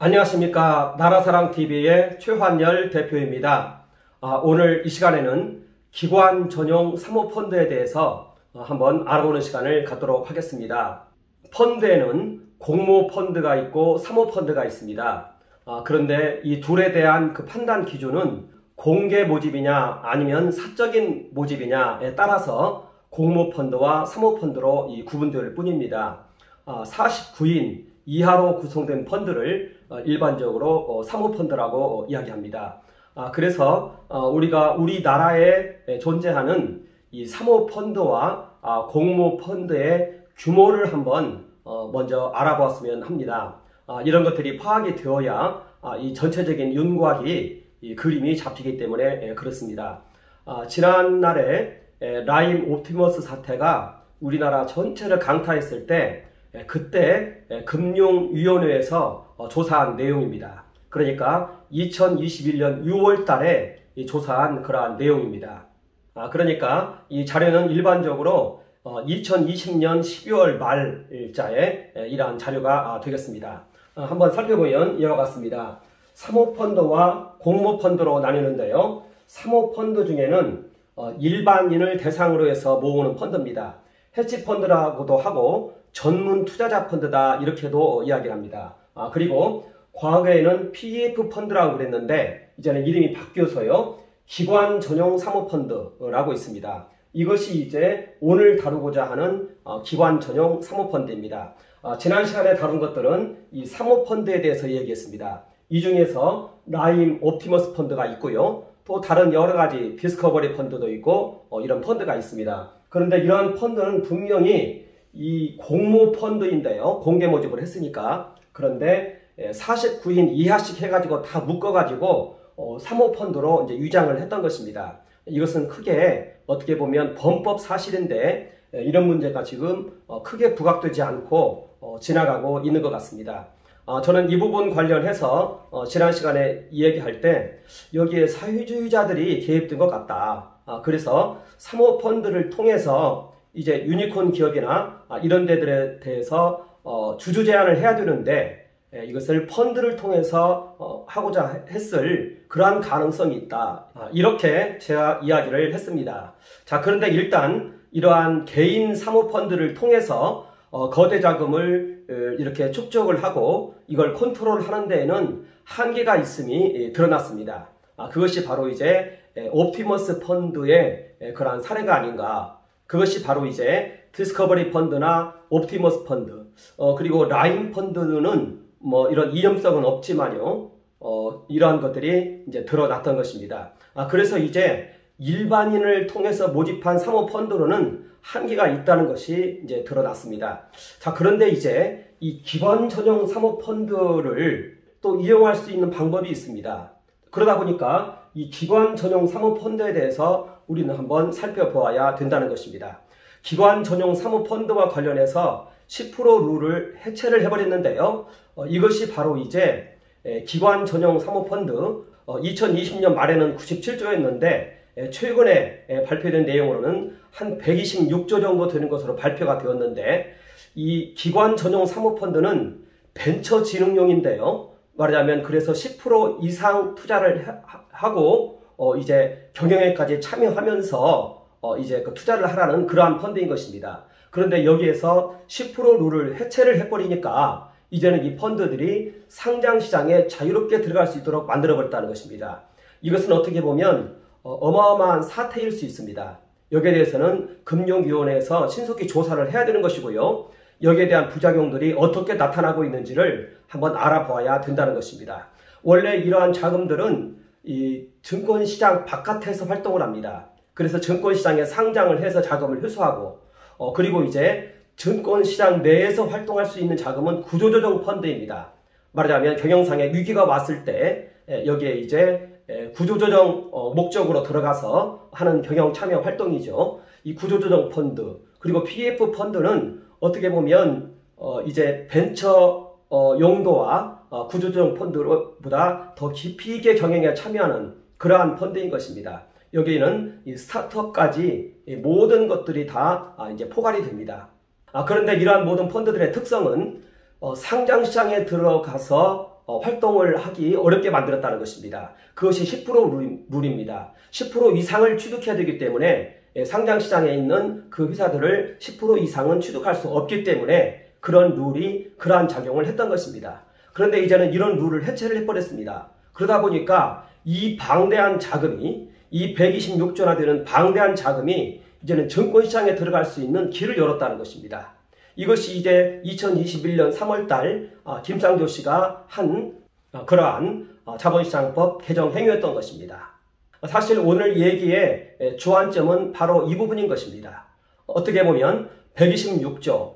안녕하십니까. 나라사랑TV의 최환열 대표입니다. 오늘 이 시간에는 기관 전용 사모펀드에 대해서 한번 알아보는 시간을 갖도록 하겠습니다. 펀드에는 공모펀드가 있고 사모펀드가 있습니다. 그런데 이 둘에 대한 그 판단 기준은 공개 모집이냐 아니면 사적인 모집이냐에 따라서 공모펀드와 사모펀드로 구분될 뿐입니다. 49인 이하로 구성된 펀드를 일반적으로 사모펀드라고 이야기합니다. 그래서 우리나라에 존재하는 이 사모펀드와 공모펀드의 규모를 한번 먼저 알아보았으면 합니다. 이런 것들이 파악이 되어야 이 전체적인 윤곽이 이 그림이 잡히기 때문에 그렇습니다. 지난날에 라임 옵티머스 사태가 우리나라 전체를 강타했을 때 그때 금융위원회에서 조사한 내용입니다. 그러니까 2021년 6월 달에 조사한 그러한 내용입니다. 그러니까 이 자료는 일반적으로 2020년 12월 말자에 이러한 자료가 되겠습니다. 한번 살펴보면 이와 같습니다. 사모펀드와 공모펀드로 나뉘는데요. 사모펀드 중에는 일반인을 대상으로 해서 모으는 펀드입니다. 헤지펀드라고도 하고 전문 투자자 펀드다 이렇게도 이야기를 합니다. 그리고 과거에는 PEF 펀드라고 그랬는데 이제는 이름이 바뀌어서요. 기관 전용 사모펀드라고 있습니다. 이것이 이제 오늘 다루고자 하는 기관 전용 사모펀드입니다. 지난 시간에 다룬 것들은 이 사모펀드에 대해서 얘기했습니다. 이 중에서 라임 옵티머스 펀드가 있고요. 또 다른 여러가지 디스커버리 펀드도 있고 이런 펀드가 있습니다. 그런데 이러한 펀드는 분명히 이 공모펀드인데요. 공개 모집을 했으니까. 그런데 49인 이하씩 해가지고 다 묶어가지고 사모펀드로 이제 위장을 했던 것입니다. 이것은 크게 어떻게 보면 범법 사실인데 이런 문제가 지금 크게 부각되지 않고 지나가고 있는 것 같습니다. 저는 이 부분 관련해서 지난 시간에 얘기할 때 여기에 사회주의자들이 개입된 것 같다. 그래서 사모펀드를 통해서 이제 유니콘 기업이나 이런 데들에 대해서 주주 제한을 해야 되는데 이것을 펀드를 통해서 하고자 했을 그러한 가능성이 있다. 이렇게 제가 이야기를 했습니다. 자, 그런데 일단 이러한 개인 사모펀드를 통해서 거대 자금을 이렇게 축적을 하고 이걸 컨트롤하는 데에는 한계가 있음이 드러났습니다. 그것이 바로 이제 옵티머스 펀드의 그러한 사례가 아닌가. 그것이 바로 이제 디스커버리 펀드나 옵티머스 펀드, 그리고 라임 펀드는 뭐 이런 이념성은 없지만요, 이러한 것들이 이제 드러났던 것입니다. 그래서 이제 일반인을 통해서 모집한 사모펀드로는 한계가 있다는 것이 이제 드러났습니다. 자, 그런데 이제 이 기관 전용 사모펀드를 또 이용할 수 있는 방법이 있습니다. 그러다 보니까 이 기관 전용 사모펀드에 대해서 우리는 한번 살펴보아야 된다는 것입니다. 기관 전용 사모펀드와 관련해서 10% 룰을 해체를 해버렸는데요. 이것이 바로 이제 기관 전용 사모펀드 2020년 말에는 97조였는데 최근에 발표된 내용으로는 한 126조 정도 되는 것으로 발표가 되었는데 이 기관 전용 사모펀드는 벤처 진흥용인데요. 말하자면 그래서 10% 이상 투자를 하고 이제 경영에까지 참여하면서 이제 그 투자를 하라는 그러한 펀드인 것입니다. 그런데 여기에서 10% 룰을 해체를 해버리니까 이제는 이 펀드들이 상장시장에 자유롭게 들어갈 수 있도록 만들어버렸다는 것입니다. 이것은 어떻게 보면 어마어마한 사태일 수 있습니다. 여기에 대해서는 금융위원회에서 신속히 조사를 해야 되는 것이고요. 여기에 대한 부작용들이 어떻게 나타나고 있는지를 한번 알아봐야 된다는 것입니다. 원래 이러한 자금들은 이 증권시장 바깥에서 활동을 합니다. 그래서 증권시장에 상장을 해서 자금을 회수하고 그리고 이제 증권시장 내에서 활동할 수 있는 자금은 구조조정 펀드입니다. 말하자면 경영상의 위기가 왔을 때 여기에 이제 구조조정 목적으로 들어가서 하는 경영 참여 활동이죠. 이 구조조정 펀드 그리고 PEF 펀드는 어떻게 보면 이제 벤처 용도와 구조조정 펀드보다 더 깊이 있게 경영에 참여하는 그러한 펀드인 것입니다. 여기에는 이 스타트업까지 모든 것들이 다 이제 포괄이 됩니다. 그런데 이러한 모든 펀드들의 특성은 상장시장에 들어가서 활동을 하기 어렵게 만들었다는 것입니다. 그것이 10% 룰입니다. 10% 이상을 취득해야 되기 때문에 상장시장에 있는 그 회사들을 10% 이상은 취득할 수 없기 때문에 그런 룰이 그러한 작용을 했던 것입니다. 그런데 이제는 이런 룰을 해체를 해버렸습니다. 그러다 보니까 이 방대한 자금이, 이 126조나 되는 방대한 자금이 이제는 증권시장에 들어갈 수 있는 길을 열었다는 것입니다. 이것이 이제 2021년 3월달 김상조 씨가 한 그러한 자본시장법 개정 행위였던 것입니다. 사실 오늘 얘기의 주안점은 바로 이 부분인 것입니다. 어떻게 보면 126조,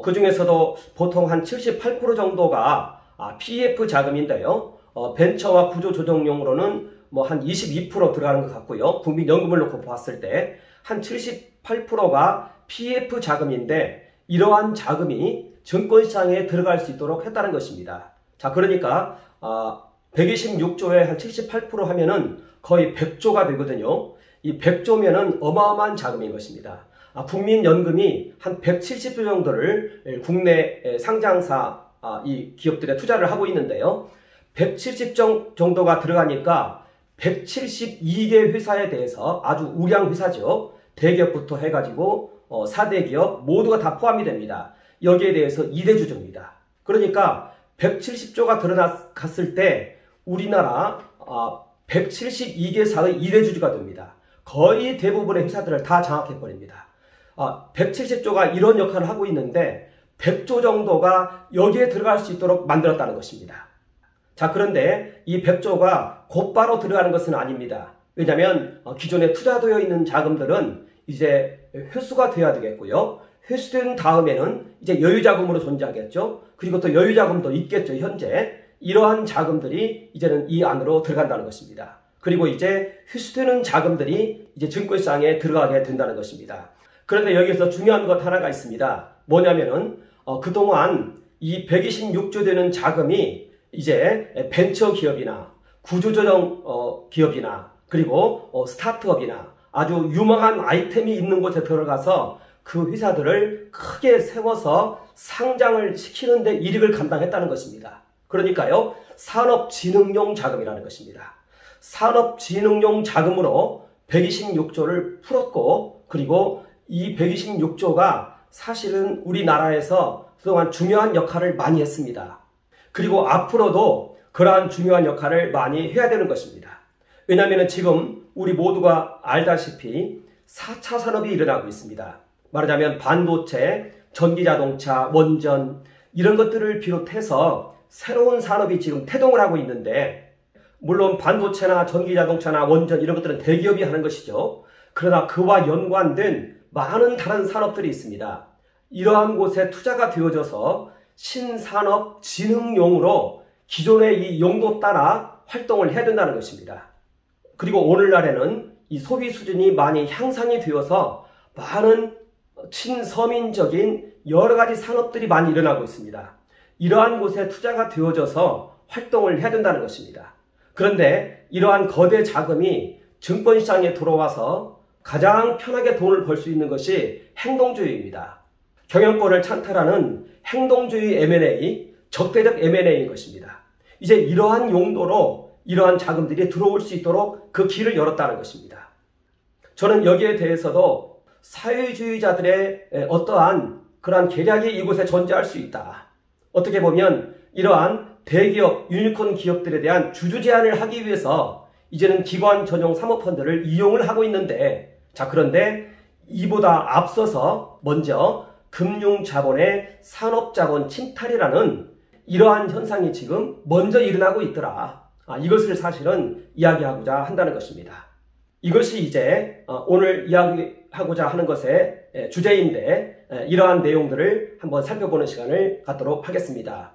그 중에서도 보통 한 78% 정도가 PF 자금인데요. 벤처와 구조조정용으로는 뭐 한 22% 들어가는 것 같고요. 국민연금을 놓고 봤을 때 한 78%가 PF 자금인데 이러한 자금이 증권시장에 들어갈 수 있도록 했다는 것입니다. 자, 그러니까 126조에 한 78% 하면은 거의 100조가 되거든요. 이 100조면은 어마어마한 자금인 것입니다. 국민연금이 한 170조 정도를 국내 상장사 이 기업들에 투자를 하고 있는데요. 170조 정도가 들어가니까 172개 회사에 대해서 아주 우량 회사죠. 대기업부터 해가지고 4대 기업 모두가 다 포함이 됩니다. 여기에 대해서 2대 주주입니다. 그러니까 170조가 들어갔을 때 우리나라 172개사의 2대 주주가 됩니다. 거의 대부분의 회사들을 다 장악해버립니다. 170조가 이런 역할을 하고 있는데 100조 정도가 여기에 들어갈 수 있도록 만들었다는 것입니다. 자, 그런데 이 100조가 곧바로 들어가는 것은 아닙니다. 왜냐하면 기존에 투자되어 있는 자금들은 이제 회수가 돼야 되겠고요. 회수된 다음에는 이제 여유자금으로 존재하겠죠. 그리고 또 여유자금도 있겠죠. 현재 이러한 자금들이 이제는 이 안으로 들어간다는 것입니다. 그리고 이제 회수되는 자금들이 이제 증권시장에 들어가게 된다는 것입니다. 그런데 여기서 중요한 것 하나가 있습니다. 뭐냐면은 그동안 이 126조 되는 자금이 이제 벤처 기업이나 구조조정 기업이나 그리고 스타트업이나 아주 유망한 아이템이 있는 곳에 들어가서 그 회사들을 크게 세워서 상장을 시키는 데 이익을 감당했다는 것입니다. 그러니까요, 산업진흥용 자금이라는 것입니다. 산업진흥용 자금으로 126조를 풀었고, 그리고 이 126조가 사실은 우리나라에서 그동안 중요한 역할을 많이 했습니다. 그리고 앞으로도 그러한 중요한 역할을 많이 해야 되는 것입니다. 왜냐하면 지금 우리 모두가 알다시피 4차 산업이 일어나고 있습니다. 말하자면 반도체, 전기자동차, 원전 이런 것들을 비롯해서 새로운 산업이 지금 태동을 하고 있는데, 물론 반도체나 전기자동차나 원전 이런 것들은 대기업이 하는 것이죠. 그러나 그와 연관된 많은 다른 산업들이 있습니다. 이러한 곳에 투자가 되어져서 신산업 진흥용으로 기존의 이 용도 따라 활동을 해야 된다는 것입니다. 그리고 오늘날에는 이 소비 수준이 많이 향상이 되어서 많은 친서민적인 여러 가지 산업들이 많이 일어나고 있습니다. 이러한 곳에 투자가 되어져서 활동을 해야 된다는 것입니다. 그런데 이러한 거대 자금이 증권시장에 들어와서 가장 편하게 돈을 벌 수 있는 것이 행동주의입니다. 경영권을 찬탈하는 행동주의 M&A, 적대적 M&A인 것입니다. 이제 이러한 용도로 이러한 자금들이 들어올 수 있도록 그 길을 열었다는 것입니다. 저는 여기에 대해서도 사회주의자들의 어떠한 그러한 계략이 이곳에 존재할 수 있다. 어떻게 보면 이러한 대기업, 유니콘 기업들에 대한 주주 제한을 하기 위해서 이제는 기관 전용 사모펀드를 이용을 하고 있는데, 자, 그런데 이보다 앞서서 먼저 금융자본의 산업자본 침탈이라는 이러한 현상이 지금 먼저 일어나고 있더라. 이것을 사실은 이야기하고자 한다는 것입니다. 이것이 이제 오늘 이야기하고자 하는 것의 주제인데, 이러한 내용들을 한번 살펴보는 시간을 갖도록 하겠습니다.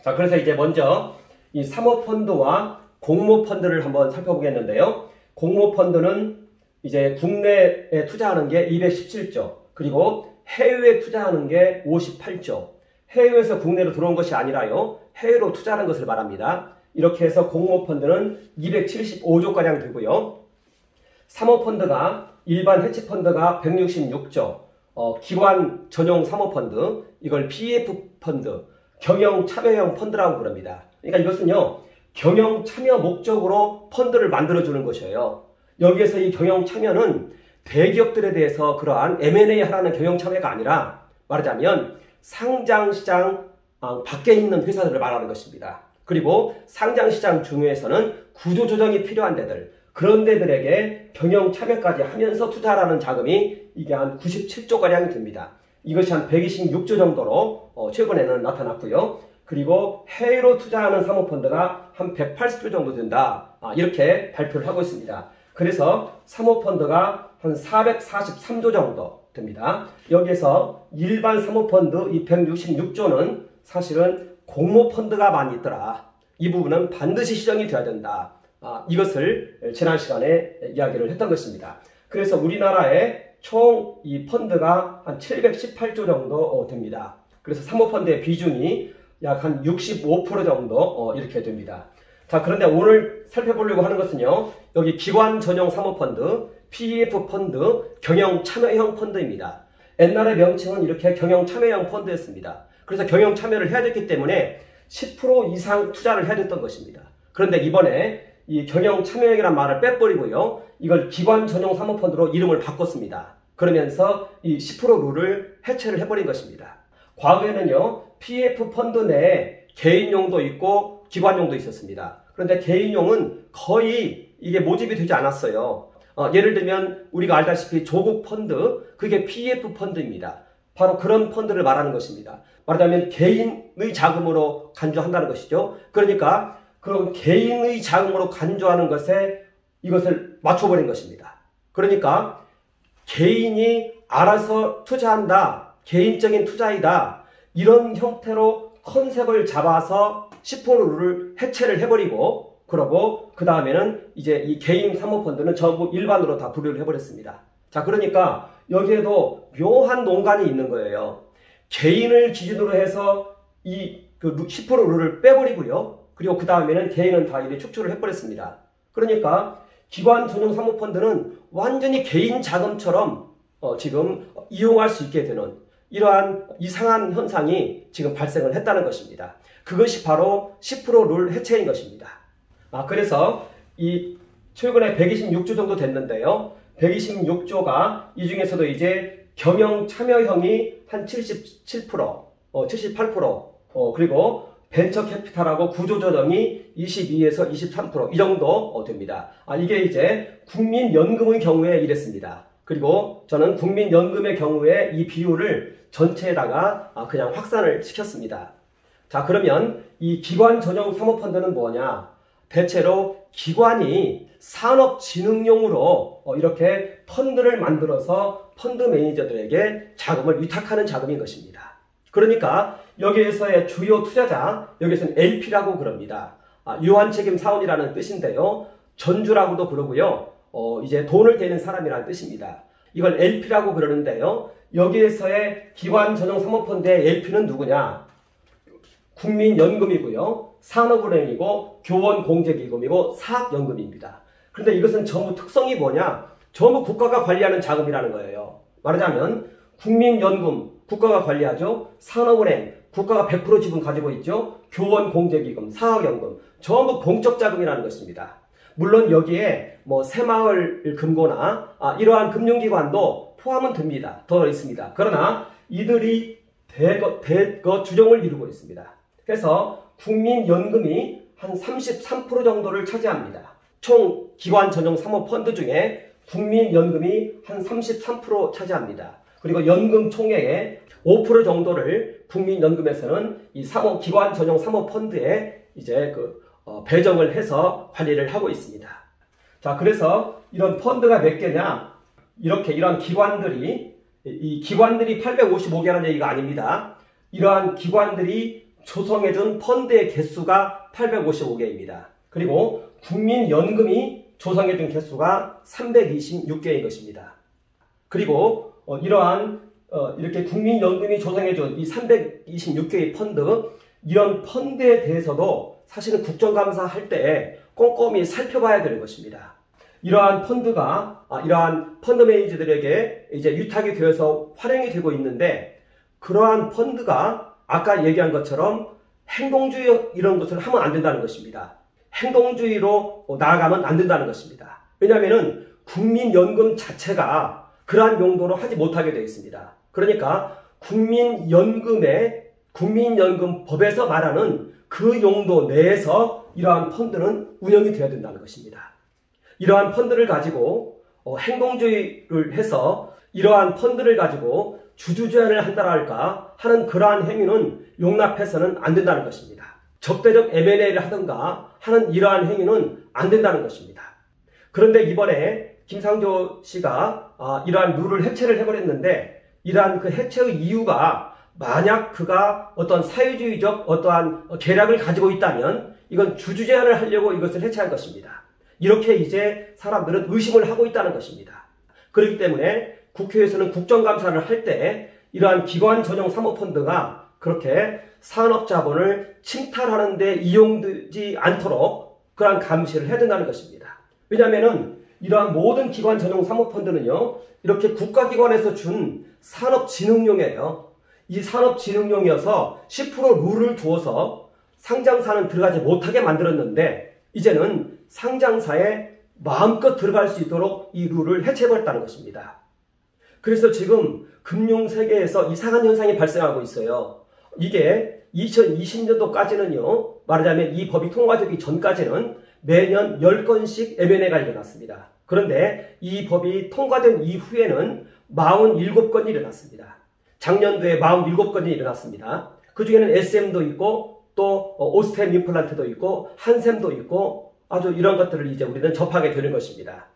자, 그래서 이제 먼저 이 사모펀드와 공모펀드를 한번 살펴보겠는데요. 공모펀드는 이제 국내에 투자하는 게 217조, 그리고 해외에 투자하는 게 58조. 해외에서 국내로 들어온 것이 아니라요, 해외로 투자하는 것을 말합니다. 이렇게 해서 공모펀드는 275조가량 되고요. 사모펀드가 일반 해치펀드가 166조, 기관 전용 사모펀드, 이걸 PF 펀드, 경영 참여형 펀드라고 그럽니다. 그러니까 이것은요, 경영 참여 목적으로 펀드를 만들어주는 것이에요. 여기에서 이 경영 참여는 대기업들에 대해서 그러한 M&A 하라는 경영 참여가 아니라 말하자면 상장시장 밖에 있는 회사들을 말하는 것입니다. 그리고 상장시장 중에서는 구조조정이 필요한 데들, 그런 데들에게 경영 참여까지 하면서 투자하라는 자금이 이게 한 97조가량이 됩니다. 이것이 한 126조 정도로 최근에는 나타났고요. 그리고 해외로 투자하는 사모펀드가 한 180조 정도 된다. 이렇게 발표를 하고 있습니다. 그래서 사모펀드가 한 443조 정도 됩니다. 여기에서 일반 사모펀드 이 166조는 사실은 공모펀드가 많이 있더라. 이 부분은 반드시 시정이 돼야 된다. 이것을 지난 시간에 이야기를 했던 것입니다. 그래서 우리나라의 총 이 펀드가 한 718조 정도 됩니다. 그래서 사모펀드의 비중이 약 한 65% 정도 이렇게 됩니다. 자, 그런데 오늘 살펴보려고 하는 것은요, 여기 기관 전용 사모펀드, PEF 펀드, 경영 참여형 펀드입니다. 옛날의 명칭은 이렇게 경영 참여형 펀드였습니다. 그래서 경영 참여를 해야 됐기 때문에 10% 이상 투자를 해야 됐던 것입니다. 그런데 이번에 이 경영 참여형이라는 말을 빼버리고요, 이걸 기관 전용 사모펀드로 이름을 바꿨습니다. 그러면서 이 10% 룰을 해체를 해버린 것입니다. 과거에는요, PF 펀드 내에 개인용도 있고 기관용도 있었습니다. 그런데 개인용은 거의 이게 모집이 되지 않았어요. 예를 들면 우리가 알다시피 조국 펀드, 그게 PF 펀드입니다. 바로 그런 펀드를 말하는 것입니다. 말하자면 개인의 자금으로 간주한다는 것이죠. 그러니까 그런 개인의 자금으로 간주하는 것에 이것을 맞춰버린 것입니다. 그러니까 개인이 알아서 투자한다, 개인적인 투자이다, 이런 형태로 컨셉을 잡아서 10%를 해체를 해버리고, 그러고 그 다음에는 이제 이 개인 사모펀드는 전부 일반으로 다 분류를 해버렸습니다. 자, 그러니까 여기에도 묘한 농간이 있는 거예요. 개인을 기준으로 해서 이 10% 룰을 빼버리고요. 그리고 그 다음에는 개인은 다 이렇게 축출을 해버렸습니다. 그러니까 기관 전용 사모펀드는 완전히 개인 자금처럼 지금 이용할 수 있게 되는 이러한 이상한 현상이 지금 발생을 했다는 것입니다. 그것이 바로 10% 룰 해체인 것입니다. 그래서 이 최근에 126조 정도 됐는데요. 126조가 이 중에서도 이제 경영 참여형이 한 77%, 78%, 그리고 벤처 캐피탈하고 구조조정이 22에서 23% 이 정도 됩니다. 이게 이제 국민연금의 경우에 이랬습니다. 그리고 저는 국민연금의 경우에 이 비율을 전체에다가 그냥 확산을 시켰습니다. 자, 그러면 이 기관 전용 사모펀드는 뭐냐? 대체로 기관이 산업진흥용으로 이렇게 펀드를 만들어서 펀드 매니저들에게 자금을 위탁하는 자금인 것입니다. 그러니까 여기에서의 주요 투자자, 여기서는 LP라고 그럽니다. 유한책임 사원이라는 뜻인데요. 전주라고도 그러고요. 이제 돈을 대는 사람이라는 뜻입니다. 이걸 LP라고 그러는데요. 여기에서의 기관 전용 사모펀드의 LP는 누구냐? 국민연금이고요. 산업은행이고 교원공제기금이고 사학연금입니다. 그런데 이것은 전부 특성이 뭐냐? 전부 국가가 관리하는 자금이라는 거예요. 말하자면 국민연금, 국가가 관리하죠. 산업은행, 국가가 100% 지분 가지고 있죠. 교원공제기금, 사학연금, 전부 공적 자금이라는 것입니다. 물론 여기에 뭐 새마을 금고나 이러한 금융기관도 포함은 됩니다. 더 있습니다. 그러나 이들이 대거 주종을 이루고 있습니다. 그래서 국민연금이 한 33% 정도를 차지합니다. 총 기관 전용 사모펀드 중에 국민연금이 한 33% 차지합니다. 그리고 연금 총액의 5% 정도를 국민연금에서는 이 기관 전용 사모펀드에 이제 배정을 해서 관리를 하고 있습니다. 자, 그래서 이런 펀드가 몇 개냐? 이런 기관들이, 이 기관들이 855개라는 얘기가 아닙니다. 이러한 기관들이 조성해준 펀드의 개수가 855개입니다. 그리고 국민연금이 조성해준 개수가 326개인 것입니다. 그리고 이렇게 국민연금이 조성해준 이 326개의 펀드, 이런 펀드에 대해서도 사실은 국정감사할 때 꼼꼼히 살펴봐야 되는 것입니다. 이러한 펀드가, 이러한 펀드 매니저들에게 이제 위탁이 되어서 활용이 되고 있는데, 그러한 펀드가 아까 얘기한 것처럼 행동주의 이런 것을 하면 안 된다는 것입니다. 행동주의로 나아가면 안 된다는 것입니다. 왜냐하면 국민연금 자체가 그러한 용도로 하지 못하게 되어 있습니다. 그러니까 국민연금법에서 말하는 그 용도 내에서 이러한 펀드는 운영이 되어야 된다는 것입니다. 이러한 펀드를 가지고 행동주의를 해서 이러한 펀드를 가지고 주주제한을 한다랄까 하는 그러한 행위는 용납해서는 안 된다는 것입니다. 적대적 M&A를 하든가 하는 이러한 행위는 안 된다는 것입니다. 그런데 이번에 김상조 씨가 이러한 룰을 해체를 해버렸는데 이러한 그 해체의 이유가 만약 그가 어떤 사회주의적 어떠한 계략을 가지고 있다면 이건 주주제한을 하려고 이것을 해체한 것입니다. 이렇게 이제 사람들은 의심을 하고 있다는 것입니다. 그렇기 때문에 국회에서는 국정감사를 할 때 이러한 기관 전용 사모펀드가 그렇게 산업자본을 침탈하는 데 이용되지 않도록 그러한 감시를 해야 된다는 것입니다. 왜냐하면 이러한 모든 기관 전용 사모펀드는요, 이렇게 국가기관에서 준 산업진흥용이에요. 이 산업진흥용이어서 10% 룰을 두어서 상장사는 들어가지 못하게 만들었는데 이제는 상장사에 마음껏 들어갈 수 있도록 이 룰을 해체해버렸다는 것입니다. 그래서 지금 금융세계에서 이상한 현상이 발생하고 있어요. 이게 2020년도까지는요, 말하자면 이 법이 통과되기 전까지는 매년 10건씩 M&A가 일어났습니다. 그런데 이 법이 통과된 이후에는 47건이 일어났습니다. 작년도에 47건이 일어났습니다. 그 중에는 SM도 있고 또 오스템 임플란트도 있고 한샘도 있고 아주 이런 것들을 이제 우리는 접하게 되는 것입니다.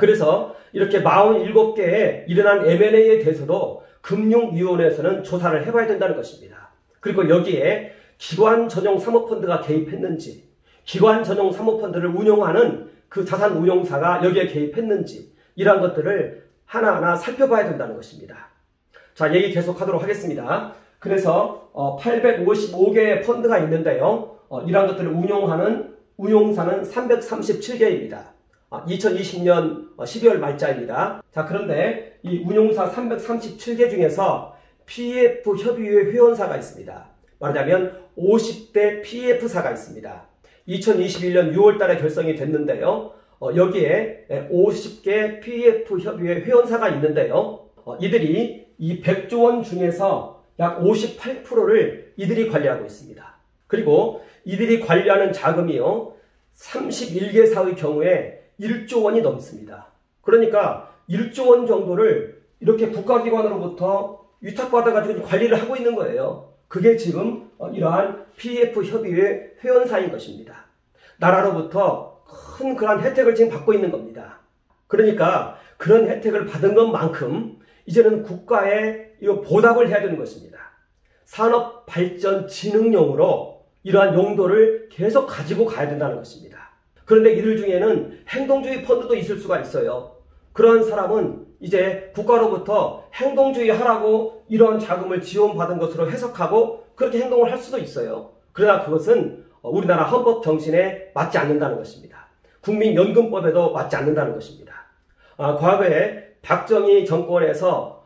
그래서 이렇게 47개의 일어난 M&A에 대해서도 금융위원회에서는 조사를 해봐야 된다는 것입니다. 그리고 여기에 기관 전용 사모펀드가 개입했는지, 기관 전용 사모펀드를 운용하는 그 자산운용사가 여기에 개입했는지 이러한 것들을 하나하나 살펴봐야 된다는 것입니다. 자, 얘기 계속하도록 하겠습니다. 그래서 855개의 펀드가 있는데요. 이러한 것들을 운용하는 운용사는 337개입니다. 2020년 12월 말자입니다. 자, 그런데 이 운용사 337개 중에서 PF 협의회 회원사가 있습니다. 말하자면 50대 PF사가 있습니다. 2021년 6월 달에 결성이 됐는데요. 여기에 50개 PF 협의회 회원사가 있는데요. 이들이 이 100조 원 중에서 약 58%를 이들이 관리하고 있습니다. 그리고 이들이 관리하는 자금이요, 31개사의 경우에 1조 원이 넘습니다. 그러니까 1조 원 정도를 이렇게 국가기관으로부터 위탁받아가지고 관리를 하고 있는 거예요. 그게 지금 이러한 PF 협의회 회원사인 것입니다. 나라로부터 큰 그런 혜택을 지금 받고 있는 겁니다. 그러니까 그런 혜택을 받은 것만큼 이제는 국가에 보답을 해야 되는 것입니다. 산업발전진흥용으로 이러한 용도를 계속 가지고 가야 된다는 것입니다. 그런데 이들 중에는 행동주의 펀드도 있을 수가 있어요. 그런 사람은 이제 국가로부터 행동주의 하라고 이런 자금을 지원받은 것으로 해석하고 그렇게 행동을 할 수도 있어요. 그러나 그것은 우리나라 헌법 정신에 맞지 않는다는 것입니다. 국민연금법에도 맞지 않는다는 것입니다. 과거에 박정희 정권에서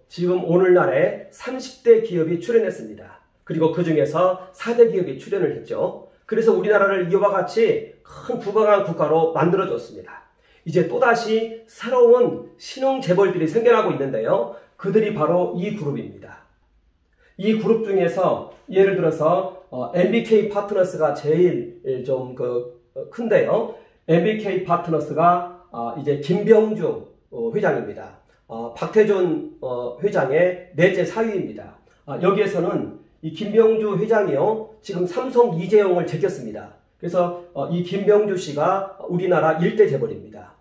지금 오늘날에 30대 기업이 출연했습니다. 그리고 그 중에서 4대 기업이 출연을 했죠. 그래서 우리나라를 이와 같이 큰 부강한 국가로 만들어줬습니다. 이제 또다시 새로운 신흥 재벌들이 생겨나고 있는데요. 그들이 바로 이 그룹입니다. 이 그룹 중에서 예를 들어서 MBK 파트너스가 제일 좀 큰데요. MBK 파트너스가 이제 김병주 회장입니다. 박태준 회장의 넷째 사위입니다. 여기에서는 이 김병주 회장이요, 지금 삼성 이재용을 제꼈습니다. 그래서 이 김병주 씨가 우리나라 일대 재벌입니다.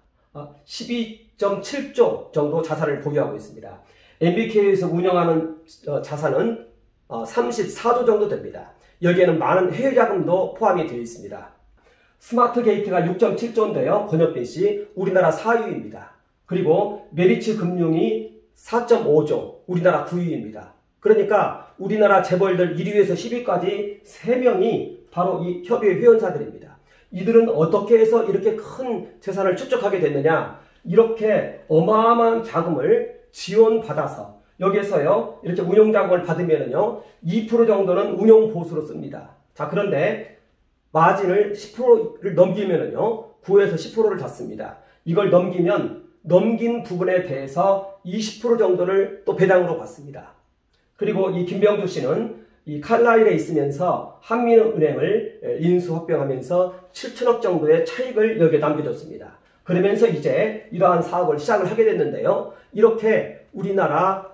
12.7조 정도 자산을 보유하고 있습니다. MBK에서 운영하는 자산은 34조 정도 됩니다. 여기에는 많은 해외 자금도 포함이 되어 있습니다. 스마트 게이트가 6.7조인데요. 권혁빈 씨 우리나라 4위입니다. 그리고 메리츠 금융이 4.5조, 우리나라 9위입니다. 그러니까 우리나라 재벌들 1위에서 10위까지 3명이 바로 이 협의회 회원사들입니다. 이들은 어떻게 해서 이렇게 큰 재산을 축적하게 됐느냐? 이렇게 어마어마한 자금을 지원받아서 여기에서요, 이렇게 운용자금을 받으면은요, 2% 정도는 운용보수로 씁니다. 자, 그런데 마진을 10%를 넘기면은요, 9에서 10%를 잡습니다. 이걸 넘기면 넘긴 부분에 대해서 20% 정도를 또 배당으로 받습니다. 그리고 이 김병주 씨는 이 칼라일에 있으면서 한민은행을 인수합병하면서 7천억 정도의 차익을 여기에 남겨줬습니다. 그러면서 이제 이러한 사업을 시작을 하게 됐는데요. 이렇게 우리나라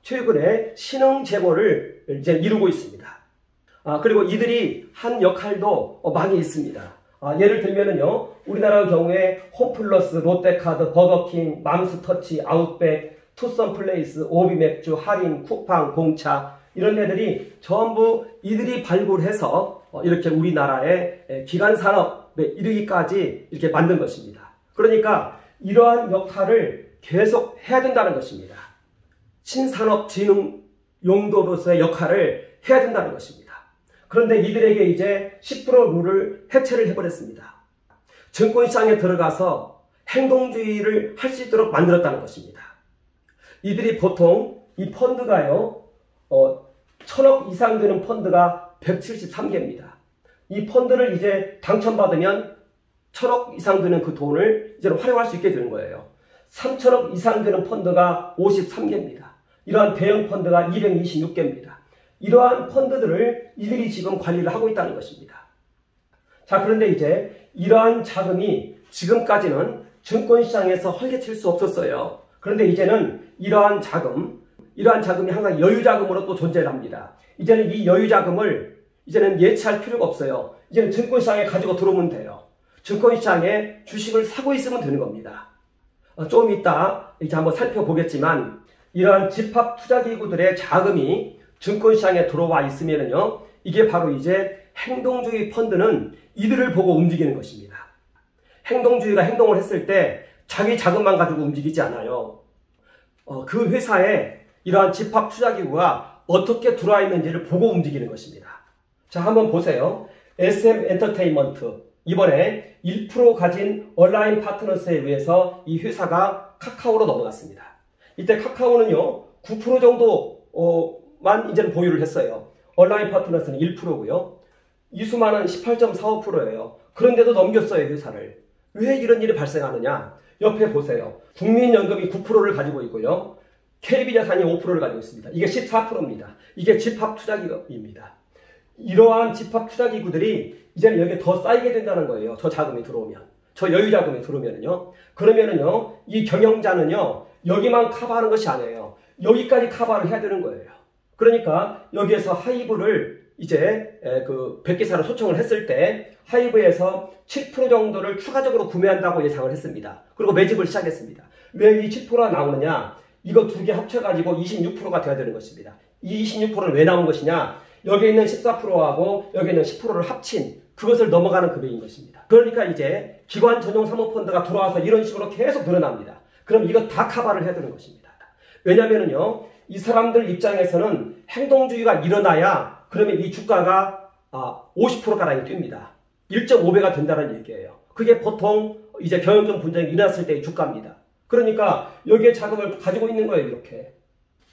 최근에 신흥재벌을 이제 이루고 있습니다. 그리고 이들이 한 역할도 많이 있습니다. 예를 들면은요, 우리나라 경우에 홈플러스, 롯데카드, 버거킹, 맘스터치, 아웃백, 투썸플레이스, 오비맥주, 할인, 쿠팡, 공차 이런 애들이 전부 이들이 발굴해서 이렇게 우리나라의 기간산업에 이르기까지 이렇게 만든 것입니다. 그러니까 이러한 역할을 계속 해야 된다는 것입니다. 신산업진흥 용도로서의 역할을 해야 된다는 것입니다. 그런데 이들에게 이제 10% 룰을 해체를 해버렸습니다. 증권시장에 들어가서 행동주의를 할 수 있도록 만들었다는 것입니다. 이들이 보통 이 펀드가요, 1000억 이상 되는 펀드가 173개입니다. 이 펀드를 이제 당첨받으면 1000억 이상 되는 그 돈을 이제 활용할 수 있게 되는 거예요. 3000억 이상 되는 펀드가 53개입니다. 이러한 대형 펀드가 226개입니다. 이러한 펀드들을 이들이 지금 관리를 하고 있다는 것입니다. 자, 그런데 이제 이러한 자금이 지금까지는 증권시장에서 헐개칠 수 없었어요. 그런데 이제는 이러한 자금이 항상 여유자금으로 또 존재를 합니다. 이제는 이 여유자금을 이제는 예치할 필요가 없어요. 이제는 증권시장에 가지고 들어오면 돼요. 증권시장에 주식을 사고 있으면 되는 겁니다. 좀 이따 이제 한번 살펴보겠지만, 이러한 집합투자기구들의 자금이 증권시장에 들어와 있으면요, 이게 바로 이제 행동주의 펀드는 이들을 보고 움직이는 것입니다. 행동주의가 행동을 했을 때 자기 자금만 가지고 움직이지 않아요. 그 회사에 이러한 집합투자기구가 어떻게 들어와 있는지를 보고 움직이는 것입니다. 자, 한번 보세요. SM엔터테인먼트, 이번에 1% 가진 온라인 파트너스에 의해서 이 회사가 카카오로 넘어갔습니다. 이때 카카오는요, 9% 정도만 이제는 보유를 했어요. 온라인 파트너스는 1%고요. 이수만은 18.45%예요. 그런데도 넘겼어요, 회사를. 왜 이런 일이 발생하느냐? 옆에 보세요. 국민연금이 9%를 가지고 있고요. KB자산이 5%를 가지고 있습니다. 이게 14%입니다. 이게 집합투자기구입니다. 이러한 집합투자기구들이 이제는 여기에 더 쌓이게 된다는 거예요. 저 자금이 들어오면. 저 여유자금이 들어오면은요. 그러면은요, 이 경영자는요, 여기만 커버하는 것이 아니에요. 여기까지 커버를 해야 되는 거예요. 그러니까 여기에서 하이브를 이제 그 100개사를 소청을 했을 때 하이브에서 7% 정도를 추가적으로 구매한다고 예상을 했습니다. 그리고 매집을 시작했습니다. 왜 이 7%가 나오느냐? 이거 두 개 합쳐가지고 26%가 돼야 되는 것입니다. 이 26%는 왜 나온 것이냐? 여기 있는 14%하고 여기 있는 10%를 합친 그것을 넘어가는 금액인 것입니다. 그러니까 이제 기관 전용 사모펀드가 들어와서 이런 식으로 계속 늘어납니다. 그럼 이거 다 커버를 해야 되는 것입니다. 왜냐면은요, 이 사람들 입장에서는 행동주의가 일어나야 그러면 이 주가가 50%가량이 뜁니다. 1.5배가 된다는 얘기예요. 그게 보통 이제 경영권 분쟁이 일어났을 때의 주가입니다. 그러니까 여기에 자금을 가지고 있는 거예요. 이렇게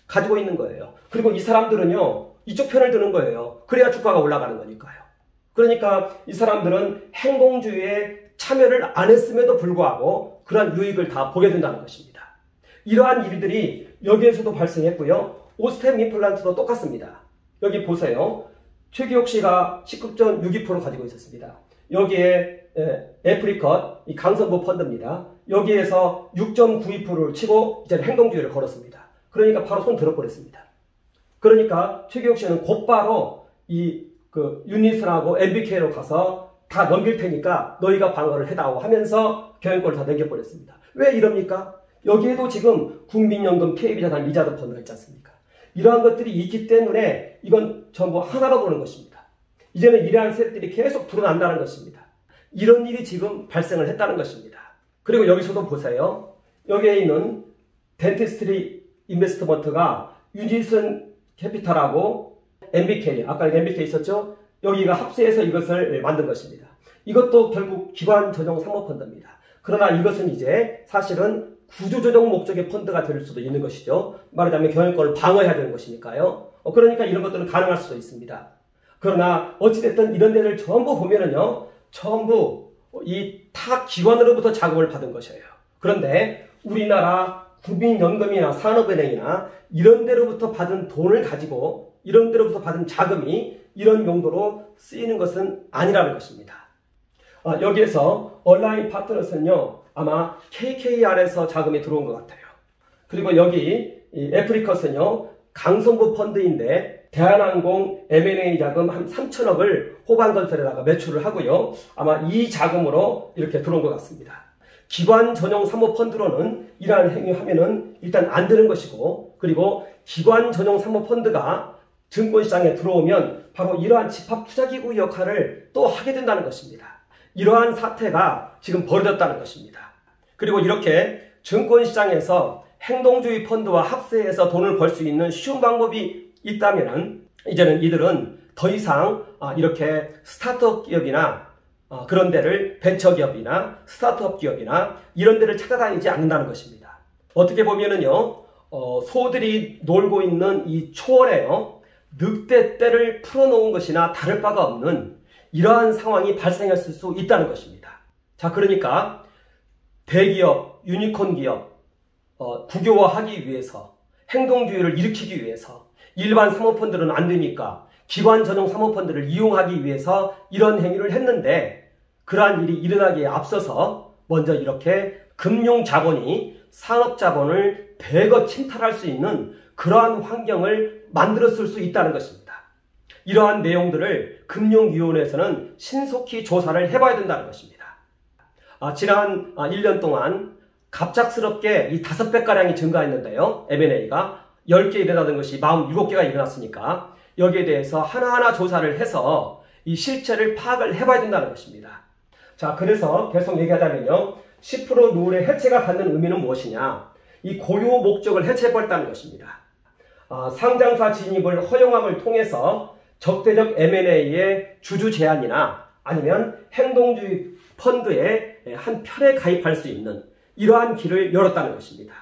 가지고 있는 거예요. 그리고 이 사람들은요, 이쪽 편을 드는 거예요. 그래야 주가가 올라가는 거니까요. 그러니까 이 사람들은 행동주의에 참여를 안 했음에도 불구하고 그러한 유익을 다 보게 된다는 것입니다. 이러한 일들이 여기에서도 발생했고요. 오스템 임플란트도 똑같습니다. 여기 보세요. 최기옥 씨가 19.62% 가지고 있었습니다. 여기에 애프리컷, 이 강성부 펀드입니다. 여기에서 6.92%를 치고 이제 행동주의를 걸었습니다. 그러니까 바로 손 들어버렸습니다. 그러니까 최기옥 씨는 곧바로 이 유니슨하고 MBK로 가서 다 넘길 테니까 너희가 방어를 해다오 하면서 경영권을 다 넘겨버렸습니다. 왜 이럽니까? 여기에도 지금 국민연금, KB자산, 리자드 펀드가 있지 않습니까? 이러한 것들이 있기 때문에 이건 전부 하나로 보는 것입니다. 이제는 이러한 세력들이 계속 드러난다는 것입니다. 이런 일이 지금 발생을 했다는 것입니다. 그리고 여기서도 보세요. 여기에 있는 덴티스트리 인베스트먼트가 유니슨 캐피탈하고 MBK, 아까 MBK 있었죠? 여기가 합세해서 이것을 만든 것입니다. 이것도 결국 기관 전용 사모펀드입니다. 그러나 이것은 이제 사실은 구조조정 목적의 펀드가 될 수도 있는 것이죠. 말하자면 경영권을 방어해야 되는 것이니까요. 그러니까 이런 것들은 가능할 수도 있습니다. 그러나 어찌됐든 이런 데를 전부 보면은요, 전부 이 타 기관으로부터 자금을 받은 것이에요. 그런데 우리나라 국민연금이나 산업은행이나 이런 데로부터 받은 돈을 가지고 이런 데로부터 받은 자금이 이런 용도로 쓰이는 것은 아니라는 것입니다. 여기에서 얼라인 파트너스는요, 아마 KKR에서 자금이 들어온 것 같아요. 그리고 여기 이 애프리커스는요, 강성부 펀드인데 대한항공 M&A 자금 한 3천억을 호반건설에다가 매출을 하고요. 아마 이 자금으로 이렇게 들어온 것 같습니다. 기관 전용 사모펀드로는 이러한 행위하면은 일단 안 되는 것이고, 그리고 기관 전용 사모펀드가 증권시장에 들어오면 바로 이러한 집합투자기구 역할을 또 하게 된다는 것입니다. 이러한 사태가 지금 벌어졌다는 것입니다. 그리고 이렇게 증권시장에서 행동주의 펀드와 합세해서 돈을 벌 수 있는 쉬운 방법이 있다면 이제는 이들은 더 이상 이렇게 스타트업 기업이나 그런 데를 벤처기업이나 스타트업 기업이나 이런 데를 찾아다니지 않는다는 것입니다. 어떻게 보면은요, 소들이 놀고 있는 이 초월에요, 늑대떼를 풀어놓은 것이나 다를 바가 없는 이러한 상황이 발생했을 수 있다는 것입니다. 자, 그러니까 대기업, 유니콘 기업, 국유화하기 위해서, 행동주의를 일으키기 위해서 일반 사모펀드는 안 되니까 기관 전용 사모펀드를 이용하기 위해서 이런 행위를 했는데, 그러한 일이 일어나기에 앞서서 먼저 이렇게 금융자본이 산업자본을 대거 침탈할 수 있는 그러한 환경을 만들었을 수 있다는 것입니다. 이러한 내용들을 금융위원회에서는 신속히 조사를 해봐야 된다는 것입니다. 지난 1년 동안 갑작스럽게 이 5배가량이 증가했는데요. M&A가 10개 일어나던 것이 47개가 일어났으니까 여기에 대해서 하나하나 조사를 해서 이 실체를 파악을 해봐야 된다는 것입니다. 자, 그래서 계속 얘기하자면요, 10% 룰의 해체가 갖는 의미는 무엇이냐? 이 고유 목적을 해체해버렸다는 것입니다. 상장사 진입을 허용함을 통해서 적대적 M&A의 주주 제한이나 아니면 행동주의 펀드의 한 편에 가입할 수 있는 이러한 길을 열었다는 것입니다.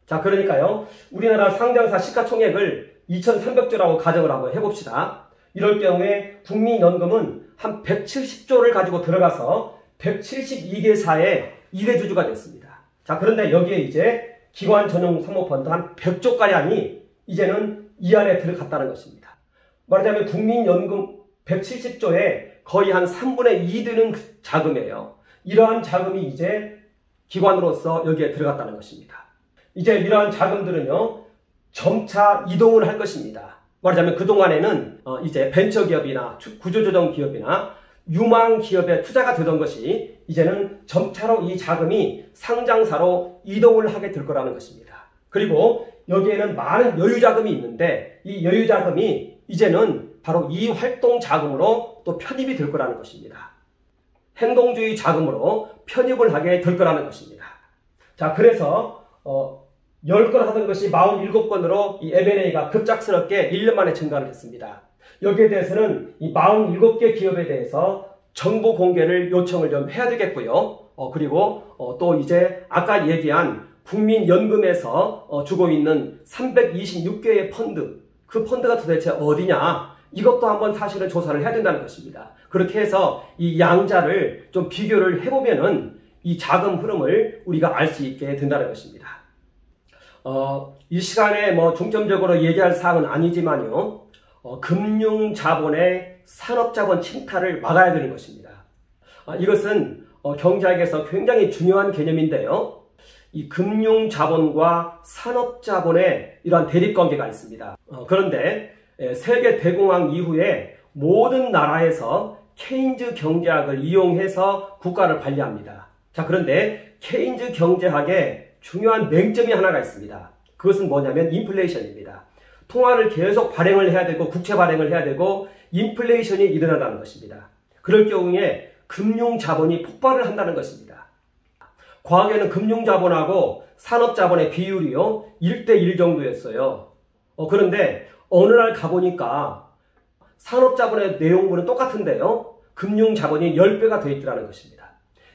자, 그러니까요, 우리나라 상장사 시가총액을 2,300조라고 가정을 한번 해봅시다. 이럴 경우에 국민연금은 한 170조를 가지고 들어가서 172개사의 1회주주가 됐습니다. 자, 그런데 여기에 이제 기관 전용 사모펀드 한 100조가량이 이제는 이 안에 들어갔다는 것입니다. 말하자면 국민연금 170조에 거의 한 3분의 2 되는 자금이에요. 이러한 자금이 이제 기관으로서 여기에 들어갔다는 것입니다. 이제 이러한 자금들은요, 점차 이동을 할 것입니다. 말하자면 그동안에는 이제 벤처기업이나 구조조정 기업이나 유망 기업에 투자가 되던 것이 이제는 점차로 이 자금이 상장사로 이동을 하게 될 거라는 것입니다. 그리고 여기에는 많은 여유자금이 있는데 이 여유자금이 이제는 바로 이 활동 자금으로 또 편입이 될 거라는 것입니다. 행동주의 자금으로 편입을 하게 될 거라는 것입니다. 자, 그래서 10건 하던 것이 47건으로 이 M&A가 급작스럽게 1년 만에 증가를 했습니다. 여기에 대해서는 이 47개 기업에 대해서 정보 공개를 요청을 좀 해야 되겠고요. 그리고 또 이제 아까 얘기한 국민연금에서 주고 있는 326개의 펀드, 그 펀드가 도대체 어디냐, 이것도 한번 사실은 조사를 해야 된다는 것입니다. 그렇게 해서 이 양자를 좀 비교를 해보면은 이 자금 흐름을 우리가 알 수 있게 된다는 것입니다. 이 시간에 중점적으로 얘기할 사항은 아니지만요, 금융자본의 산업자본 침탈을 막아야 되는 것입니다. 이것은 경제학에서 굉장히 중요한 개념인데요, 이 금융자본과 산업자본의 이러한 대립관계가 있습니다. 그런데 세계 대공황 이후에 모든 나라에서 케인즈 경제학을 이용해서 국가를 관리합니다. 자, 그런데 케인즈 경제학에 중요한 맹점이 하나가 있습니다. 그것은 뭐냐면 인플레이션입니다. 통화를 계속 발행을 해야 되고 국채 발행을 해야 되고 인플레이션이 일어난다는 것입니다. 그럴 경우에 금융자본이 폭발을 한다는 것입니다. 과거에는 금융자본하고 산업자본의 비율이요 1대1 정도였어요. 그런데 어느 날 가보니까 산업자본의 내용물은 똑같은데요, 금융자본이 10배가 더 있더라는 것입니다.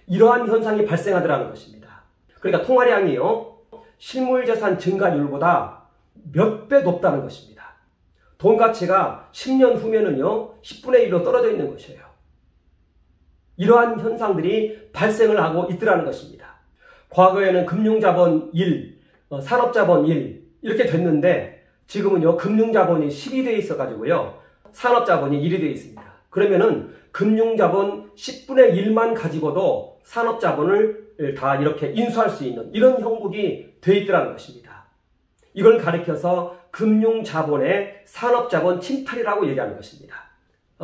이러한 현상이 발생하더라는 것입니다. 그러니까 통화량이요, 실물자산 증가율보다 몇 배 높다는 것입니다. 돈 가치가 10년 후면은요 10분의 1로 떨어져 있는 것이에요. 이러한 현상들이 발생을 하고 있더라는 것입니다. 과거에는 금융자본 1, 산업자본 1 이렇게 됐는데 지금은요 금융자본이 10이 돼 있어 가지고요 산업자본이 1이 돼 있습니다. 그러면은 금융자본 10분의 1만 가지고도 산업자본을 다 이렇게 인수할 수 있는 이런 형국이 돼 있더라는 것입니다. 이걸 가리켜서 금융자본의 산업자본 침탈이라고 얘기하는 것입니다.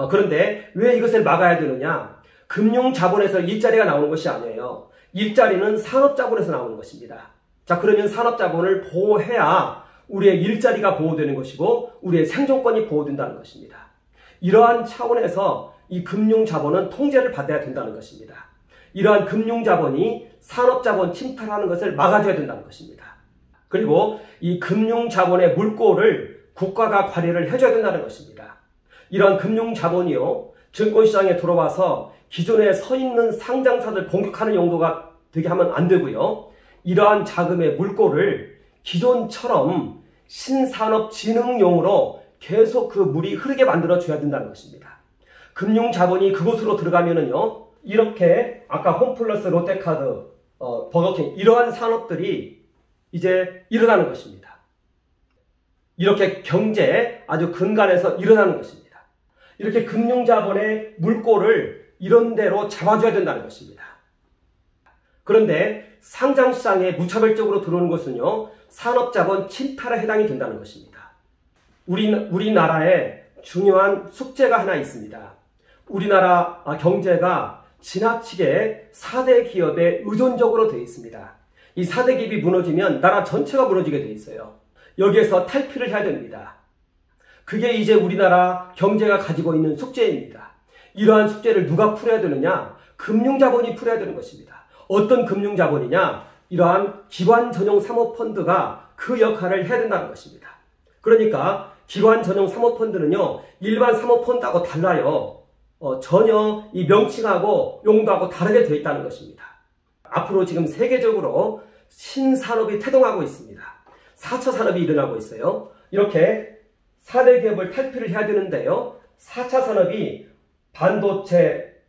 그런데 왜 이것을 막아야 되느냐? 금융자본에서 일자리가 나오는 것이 아니에요. 일자리는 산업자본에서 나오는 것입니다. 자, 그러면 산업자본을 보호해야 우리의 일자리가 보호되는 것이고 우리의 생존권이 보호된다는 것입니다. 이러한 차원에서 이 금융자본은 통제를 받아야 된다는 것입니다. 이러한 금융자본이 산업자본 침탈하는 것을 막아줘야 된다는 것입니다. 그리고 이 금융자본의 물꼬를 국가가 관리를 해줘야 된다는 것입니다. 이러한 금융자본이요, 증권시장에 들어와서 기존에 서 있는 상장사들 공격하는 용도가 되게 하면 안 되고요. 이러한 자금의 물꼬를 기존처럼 신산업진흥용으로 계속 그 물이 흐르게 만들어줘야 된다는 것입니다. 금융자본이 그곳으로 들어가면은요, 이렇게 아까 홈플러스, 롯데카드, 버거킹 이러한 산업들이 이제 일어나는 것입니다. 이렇게 경제의 아주 근간에서 일어나는 것입니다. 이렇게 금융자본의 물꼬를 이런 데로 잡아줘야 된다는 것입니다. 그런데 상장시장에 무차별적으로 들어오는 것은요, 산업자본 침탈에 해당이 된다는 것입니다. 우리나라에 중요한 숙제가 하나 있습니다. 우리나라 경제가 지나치게 4대 기업에 의존적으로 되어 있습니다. 이 4대 기업이 무너지면 나라 전체가 무너지게 되어 있어요. 여기에서 탈피를 해야 됩니다. 그게 이제 우리나라 경제가 가지고 있는 숙제입니다. 이러한 숙제를 누가 풀어야 되느냐? 금융자본이 풀어야 되는 것입니다. 어떤 금융자본이냐? 이러한 기관 전용 사모펀드가 그 역할을 해야 된다는 것입니다. 그러니까 기관 전용 사모펀드는요, 일반 사모펀드하고 달라요. 전혀 이 명칭하고 용도하고 다르게 되어 있다는 것입니다. 앞으로 지금 세계적으로 신산업이 태동하고 있습니다. 4차 산업이 일어나고 있어요. 이렇게 4대 기업을 탈피를 해야 되는데요. 4차 산업이 반도체,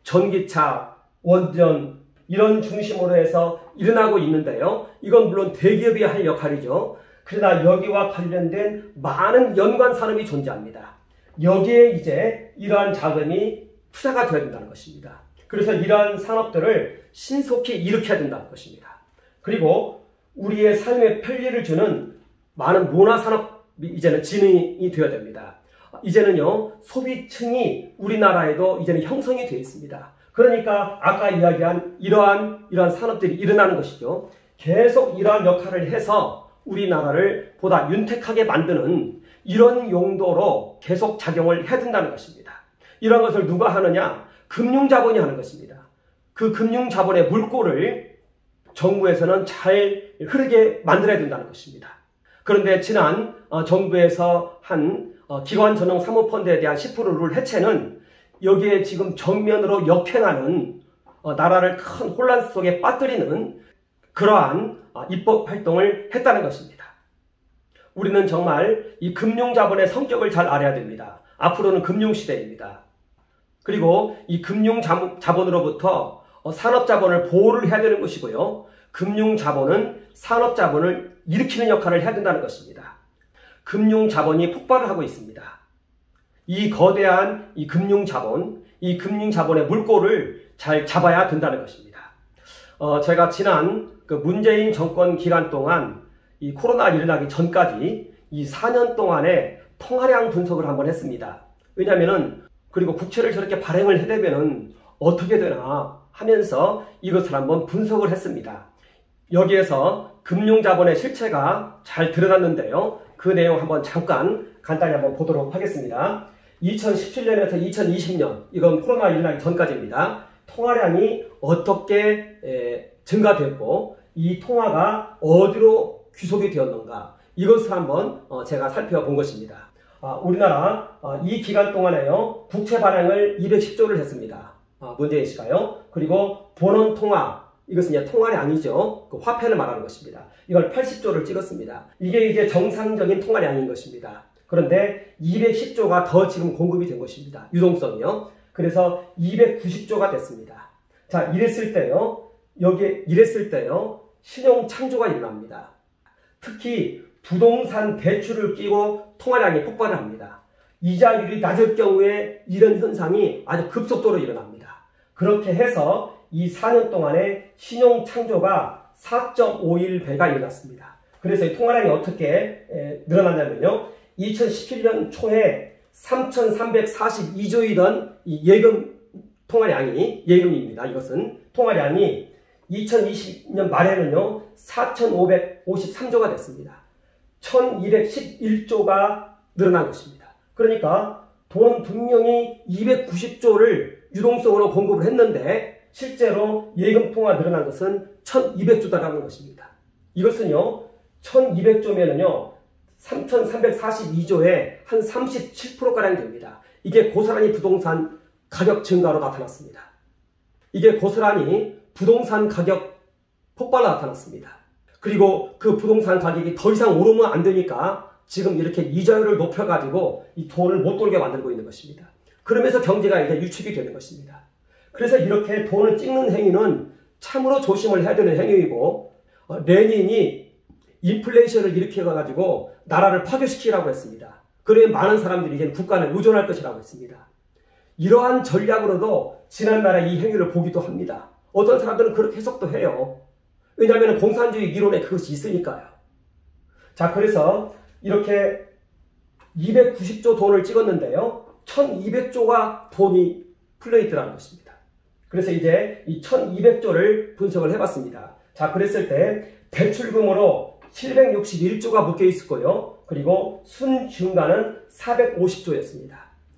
전기차, 원전 이런 중심으로 해서 일어나고 있는데요. 이건 물론 대기업이 할 역할이죠. 그러나 여기와 관련된 많은 연관 산업이 존재합니다. 여기에 이제 이러한 자금이 투자가 되어야 된다는 것입니다. 그래서 이러한 산업들을 신속히 일으켜야 된다는 것입니다. 그리고 우리의 삶에 편리를 주는 많은 문화산업이 이제는 진행이 되어야 됩니다. 이제는요, 소비층이 우리나라에도 이제는 형성이 되어 있습니다. 그러니까 아까 이야기한 이러한 산업들이 일어나는 것이죠. 계속 이러한 역할을 해서 우리나라를 보다 윤택하게 만드는 이런 용도로 계속 작용을 해야 된다는 것입니다. 이런 것을 누가 하느냐? 금융자본이 하는 것입니다. 그 금융자본의 물꼬를 정부에서는 잘 흐르게 만들어야 된다는 것입니다. 그런데 지난 정부에서 한 기관 전용 사모펀드에 대한 10% 룰 해체는 여기에 지금 정면으로 역행하는 나라를 큰 혼란 속에 빠뜨리는 그러한 입법 활동을 했다는 것입니다. 우리는 정말 이 금융자본의 성격을 잘 알아야 됩니다. 앞으로는 금융시대입니다. 그리고 이 금융자본으로부터 산업자본을 보호를 해야 되는 것이고요. 금융자본은 산업자본을 일으키는 역할을 해야 된다는 것입니다. 금융자본이 폭발을 하고 있습니다. 이 거대한 이 금융자본의 물꼬를 잘 잡아야 된다는 것입니다. 제가 지난 그 문재인 정권 기간 동안 이 코로나 일어나기 전까지 이 4년 동안의 통화량 분석을 한번 했습니다. 왜냐하면은 그리고 국채를 저렇게 발행을 해대면은 어떻게 되나 하면서 이것을 한번 분석을 했습니다. 여기에서 금융자본의 실체가 잘 드러났는데요. 그 내용 한번 잠깐 간단히 한번 보도록 하겠습니다. 2017년에서 2020년, 이건 코로나 일어나기 전까지입니다. 통화량이 어떻게 증가됐고 이 통화가 어디로 귀속이 되었는가, 이것을 한번 제가 살펴본 것입니다. 우리나라 이 기간 동안에요, 국채 발행을 210조를 했습니다. 문재인 씨가요. 그리고 본원 통화 이것은 이제 통화량이죠. 그 화폐를 말하는 것입니다. 이걸 80조를 찍었습니다. 이게 이제 정상적인 통화량인 것입니다. 그런데 210조가 더 지금 공급이 된 것입니다. 유동성이요. 그래서 290조가 됐습니다. 자, 이랬을 때요. 신용 창조가 일어납니다. 특히 부동산 대출을 끼고 통화량이 폭발을 합니다. 이자율이 낮을 경우에 이런 현상이 아주 급속도로 일어납니다. 그렇게 해서 이 4년 동안에 신용 창조가 4.51배가 일어났습니다. 그래서 이 통화량이 어떻게 늘어났냐면요. 2017년 초에 3,342조이던 이 예금 통화량이, 예금입니다. 이것은 통화량이 2020년 말에는요, 4,553조가 됐습니다. 1,211조가 늘어난 것입니다. 그러니까 돈은 분명히 290조를 유동성으로 공급을 했는데 실제로 예금 통화 늘어난 것은 1,200조다라는 것입니다. 이것은요, 1,200조면은요, 3,342조에 한 37%가량 됩니다. 이게 고스란히 부동산 가격 증가로 나타났습니다. 이게 고스란히 부동산 가격 폭발로 나타났습니다. 그리고 그 부동산 가격이 더 이상 오르면 안 되니까 지금 이렇게 이자율을 높여가지고 이 돈을 못 돌게 만들고 있는 것입니다. 그러면서 경제가 이제 유축이 되는 것입니다. 그래서 이렇게 돈을 찍는 행위는 참으로 조심을 해야 되는 행위이고, 레닌이 인플레이션을 일으켜가지고 나라를 파괴시키라고 했습니다. 그러면 많은 사람들이 이제 국가를 의존할 것이라고 했습니다. 이러한 전략으로도 지난날에 이 행위를 보기도 합니다. 어떤 사람들은 그렇게 해석도 해요. 왜냐하면 공산주의 이론에 그것이 있으니까요. 자, 그래서 이렇게 290조 돈을 찍었는데요. 1200조가 돈이 풀려있더라는 것입니다. 그래서 이제 이 1200조를 분석을 해봤습니다. 자, 그랬을 때 대출금으로 761조가 묶여 있었고요. 그리고 순증가는 450조였습니다.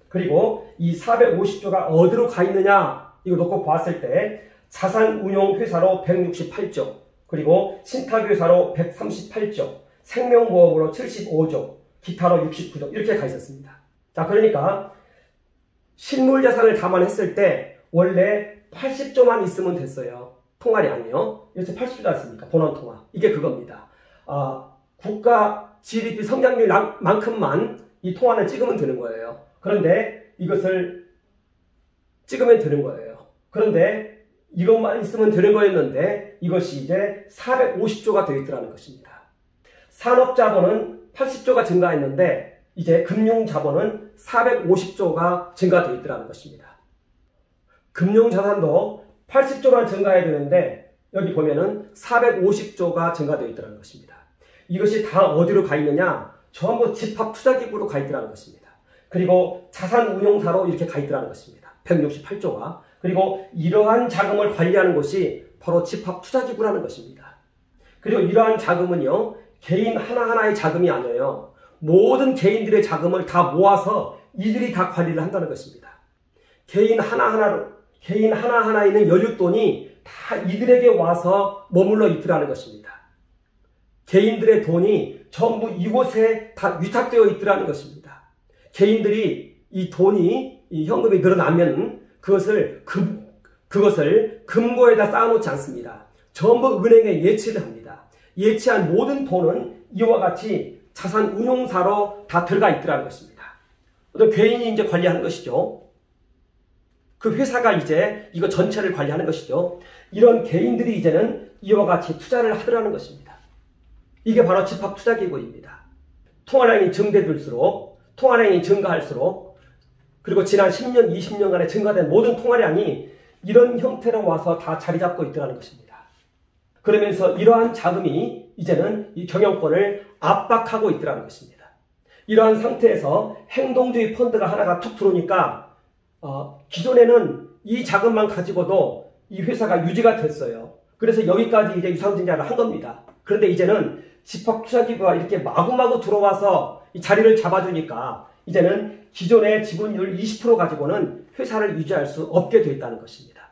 그리고 이 450조가 어디로 가 있느냐, 이거 놓고 봤을 때 자산운용회사로 168조, 그리고 신탁회사로 138조, 생명보험으로 75조, 기타로 69조 이렇게 가 있었습니다. 자, 그러니까 실물자산을 감안했을 때 원래 80조만 있으면 됐어요. 통화량이요. 여기서 80조지 않습니까? 본원통화. 이게 그겁니다. 국가 GDP 성장률만큼만 이 통화를 찍으면 되는 거예요. 그런데 이것을 찍으면 되는 거예요. 그런데 이것만 있으면 되는 거였는데 이것이 이제 450조가 되어 있더라는 것입니다. 산업자본은 80조가 증가했는데 이제 금융자본은 450조가 증가되어 있더라는 것입니다. 금융자산도 80조만 증가해야 되는데 여기 보면은 450조가 증가되어 있더라는 것입니다. 이것이 다 어디로 가 있느냐? 전부 집합투자기구로 가 있더라는 것입니다. 그리고 자산운용사로 이렇게 가 있더라는 것입니다. 168조가. 그리고 이러한 자금을 관리하는 것이 바로 집합투자기구라는 것입니다. 그리고 이러한 자금은요, 개인 하나하나의 자금이 아니에요. 모든 개인들의 자금을 다 모아서 이들이 다 관리를 한다는 것입니다. 개인 하나하나에 있는 여윳돈이 다 이들에게 와서 머물러 있더라는 것입니다. 개인들의 돈이 전부 이곳에 다 위탁되어 있더라는 것입니다. 개인들이 이 돈이, 이 현금이 늘어나면 그것을 금고에다 쌓아놓지 않습니다. 전부 은행에 예치를 합니다. 예치한 모든 돈은 이와 같이 자산 운용사로 다 들어가 있더라는 것입니다. 어떤 개인이 이제 관리하는 것이죠. 그 회사가 이제 이거 전체를 관리하는 것이죠. 이런 개인들이 이제는 이와 같이 투자를 하더라는 것입니다. 이게 바로 집합투자기구입니다. 통화량이 증가할수록 그리고 지난 10년, 20년간에 증가된 모든 통화량이 이런 형태로 와서 다 자리 잡고 있더라는 것입니다. 그러면서 이러한 자금이 이제는 이 경영권을 압박하고 있더라는 것입니다. 이러한 상태에서 행동주의 펀드가 하나가 툭 들어오니까 기존에는 이 자금만 가지고도 이 회사가 유지가 됐어요. 그래서 여기까지 이제 유상증자를 한 겁니다. 그런데 이제는 집합투자기구가 이렇게 마구마구 들어와서 이 자리를 잡아주니까 이제는 기존의 지분율 20% 가지고는 회사를 유지할 수 없게 되어 있다는 것입니다.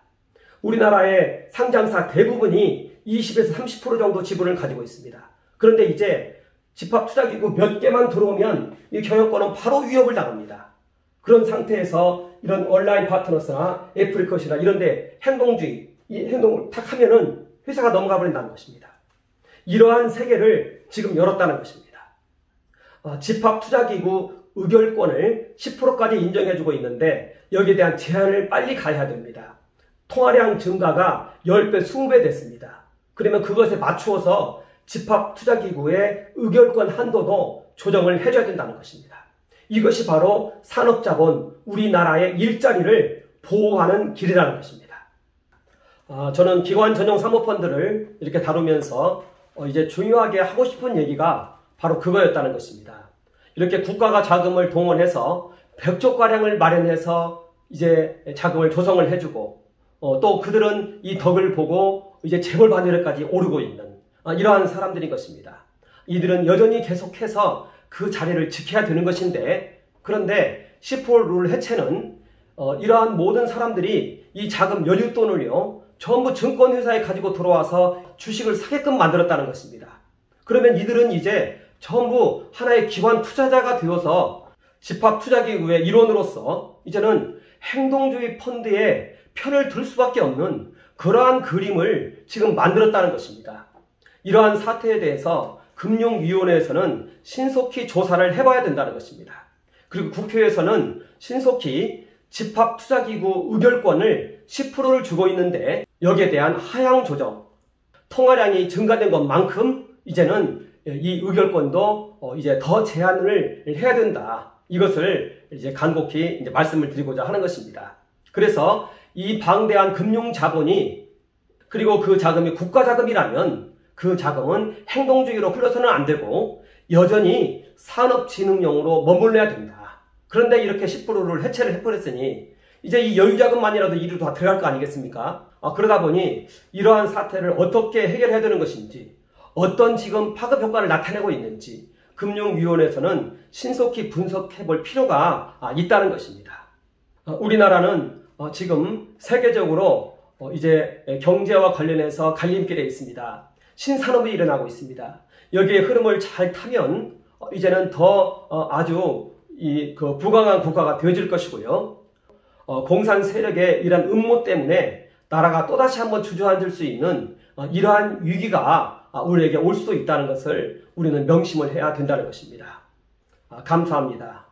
우리나라의 상장사 대부분이 20에서 30% 정도 지분을 가지고 있습니다. 그런데 이제 집합투자기구 몇 개만 들어오면 이 경영권은 바로 위협을 당합니다. 그런 상태에서 이런 온라인 파트너스나 애플컷이나 이런데 행동주의, 이 행동을 탁 하면은 회사가 넘어가 버린다는 것입니다. 이러한 세계를 지금 열었다는 것입니다. 집합투자기구 의결권을 10%까지 인정해주고 있는데 여기에 대한 제한을 빨리 가야 됩니다. 통화량 증가가 10배, 20배 됐습니다. 그러면 그것에 맞추어서 집합투자기구의 의결권 한도도 조정을 해줘야 된다는 것입니다. 이것이 바로 산업자본, 우리나라의 일자리를 보호하는 길이라는 것입니다. 저는 기관 전용 사모펀드를 이렇게 다루면서 이제 중요하게 하고 싶은 얘기가 바로 그거였다는 것입니다. 이렇게 국가가 자금을 동원해서 100조가량을 마련해서 이제 자금을 조성을 해주고 또 그들은 이 덕을 보고 이제 재벌 반열에까지 오르고 있는 이러한 사람들인 것입니다. 이들은 여전히 계속해서 그 자리를 지켜야 되는 것인데, 그런데 10% 룰 해체는 이러한 모든 사람들이 이 자금 여윳돈을요 전부 증권회사에 가지고 들어와서 주식을 사게끔 만들었다는 것입니다. 그러면 이들은 이제 전부 하나의 기관 투자자가 되어서 집합투자기구의 일원으로서 이제는 행동주의 펀드에 편을 들 수밖에 없는 그러한 그림을 지금 만들었다는 것입니다. 이러한 사태에 대해서 금융위원회에서는 신속히 조사를 해봐야 된다는 것입니다. 그리고 국회에서는 신속히 집합투자기구 의결권을 10%를 주고 있는데 여기에 대한 하향 조정, 통화량이 증가된 것만큼 이제는 이 의결권도 이제 더 제한을 해야 된다. 이것을 이제 간곡히 이제 말씀을 드리고자 하는 것입니다. 그래서 이 방대한 금융 자본이, 그리고 그 자금이 국가 자금이라면 그 자금은 행동주의로 흘러서는 안 되고 여전히 산업진흥용으로 머물러야 된다. 그런데 이렇게 10%를 해체를 해버렸으니 이제 이 여유자금만이라도 이리로 다 들어갈 거 아니겠습니까? 그러다 보니 이러한 사태를 어떻게 해결해야 되는 것인지, 어떤 지금 파급 효과를 나타내고 있는지 금융위원회에서는 신속히 분석해 볼 필요가 있다는 것입니다. 우리나라는 지금 세계적으로 이제 경제와 관련해서 갈림길에 있습니다. 신산업이 일어나고 있습니다. 여기에 흐름을 잘 타면 이제는 더 아주 부강한 국가가 되어질 것이고요. 공산 세력의 이러한 음모 때문에 나라가 또다시 한번 주저앉을 수 있는 이러한 위기가 우리에게 올 수도 있다는 것을 우리는 명심을 해야 된다는 것입니다. 감사합니다.